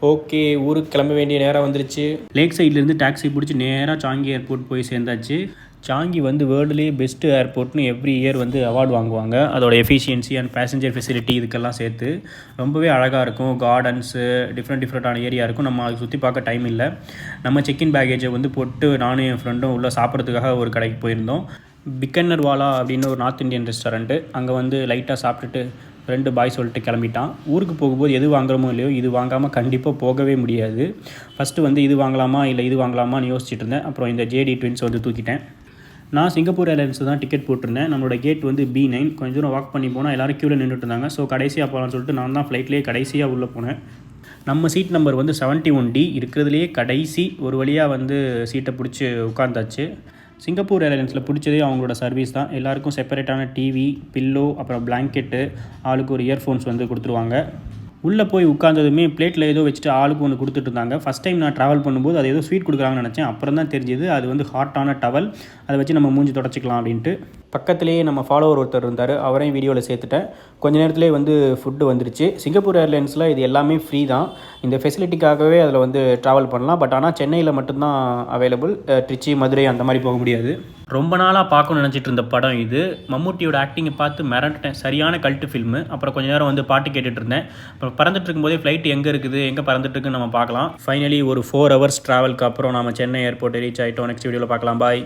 Okay, ஊருக்கு கிளம்ப வேண்டிய நேரம் வந்துருச்சு. லேக் சைட்லேருந்து டாக்ஸி பிடிச்சி நேராக சாங்கி ஏர்போர்ட் போய் சேர்ந்தாச்சு. சாங்கி வந்து வேர்ல்டுலேயே பெஸ்ட் ஏர்போர்ட்னு எவ்ரி இயர் வந்து அவார்டு வாங்குவாங்க. அதோட எஃபிஷியன்சி அண்ட் பேசஞ்சர் ஃபெசிலிட்டி இதுக்கெல்லாம் சேர்த்து ரொம்பவே அழகாக இருக்கும். கார்டன்ஸு டிஃப்ரெண்ட்டான ஏரியா இருக்கும். நம்ம அதை சுற்றி பார்க்க டைம் இல்லை. நம்ம செக்இன் பேக்கேஜை வந்து போட்டு நானும் என் ஃப்ரெண்டும் உள்ளே சாப்பிட்றதுக்காக ஒரு கடைக்கு போயிருந்தோம். பிக்கன்னர் வாலா அப்படின்னு ஒரு நார்த் இந்தியன் ரெஸ்டாரண்ட்டு. அங்கே வந்து லைட்டாக சாப்பிட்டுட்டு ஃப்ரெண்டு பாய் சொல்லிட்டு கிளம்பிட்டான். ஊருக்கு போகும்போது எது வாங்குறோமோ இல்லையோ, இது வாங்காமல் கண்டிப்பாக போகவே முடியாது. ஃபஸ்ட்டு வந்து இது வாங்கலாமா இல்லை இது வாங்கலாமான்னு யோசிச்சுட்டு இருந்தேன். அப்புறம் இந்த ஜேடி ட்வின்ஸ் வந்து தூக்கிட்டேன். நான் சிங்கப்பூர் ஏர்லைன்ஸ் தான் டிக்கெட் போட்டிருந்தேன். நம்மளோட கேட் வந்து B9. கொஞ்சம் தூரம் வாக் பண்ணி போனால் எல்லோரும் க்யூவில் நின்றுட்டு இருந்தாங்க. ஸோ கடைசியாக போகலான்னு சொல்லிட்டு நான் தான் ஃப்ளைட்லேயே கடைசியாக உள்ளே போனேன். நம்ம சீட் நம்பர் வந்து 71D இருக்கிறதுலையே கடைசி. ஒரு வழியாக வந்து சீட்டை பிடிச்சி உட்காந்தாச்சு. சிங்கப்பூர் ஏர்லைன்ஸில் பிடிச்சதே அவங்களோட சர்வீஸ் தான். எல்லாேருக்கும் செப்பரேட்டான டிவி, பில்லோ, அப்புறம் பிளாங்கெட்டு, ஆளுக்கு ஒரு இயர்ஃபோன்ஸ் வந்து கொடுத்துருவாங்க. உள்ளே போய் உட்காந்ததுமே பிளேட்டில் ஏதோ வச்சுட்டு ஆளுக்கு ஒன்று கொடுத்துட்டு இருந்தாங்க. ஃபஸ்ட் டைம் நான் ட்ராவல் பண்ணும்போது அது ஏதோ ஸ்வீட் கொடுக்குறாங்கன்னு நினச்சேன். அப்புறம் தான் தெரிஞ்சது அது வந்து ஹாட்டான டவல். அதை வச்சு நம்ம மூஞ்சி தொடச்சிக்கலாம் அப்படின்ட்டு. பக்கத்துலேயே நம்ம ஃபாலோவர் ஒருத்தர் இருந்தார். அவரையும் வீடியோவில் சேர்த்துட்டேன். கொஞ்ச நேரத்துலேயே வந்து ஃபுட்டு வந்துருச்சு. சிங்கப்பூர் ஏர்லைன்ஸில் இது எல்லாமே ஃப்ரீ தான். இந்த ஃபெசிலிட்டிக்காகவே அதில் வந்து ட்ராவல் பண்ணலாம். பட் ஆனால் சென்னையில் மட்டும்தான் அவைலபிள். ட்ரிச்சி, மதுரை அந்த மாதிரி போக முடியாது. ரொம்ப நாளாக பார்க்கணும்னு நினச்சிட்டு இருந்த படம் இது. மம்முட்டியோட ஆக்டிங்கை பார்த்து மிரண்டேன். சரியான கல்ட்டு ஃபில்மு. அப்புறம் கொஞ்சம் நேரம் வந்து பாட்டு கேட்டுட்டு இருந்தேன். அப்புறம் பறந்துட்டு இருக்கும்போதே ஃப்ளைட் எங்கே இருக்குது, எங்கே பறந்துட்டு இருக்குன்னு நம்ம பார்க்கலாம். ஃபைனலி ஒரு 4 hours ட்ராவலுக்கு அப்புறம் நம்ம சென்னை ஏர்போர்ட் ரீச் ஆகிட்டோம். நெக்ஸ்ட் வீடியோவில் பார்க்கலாம். பாய்.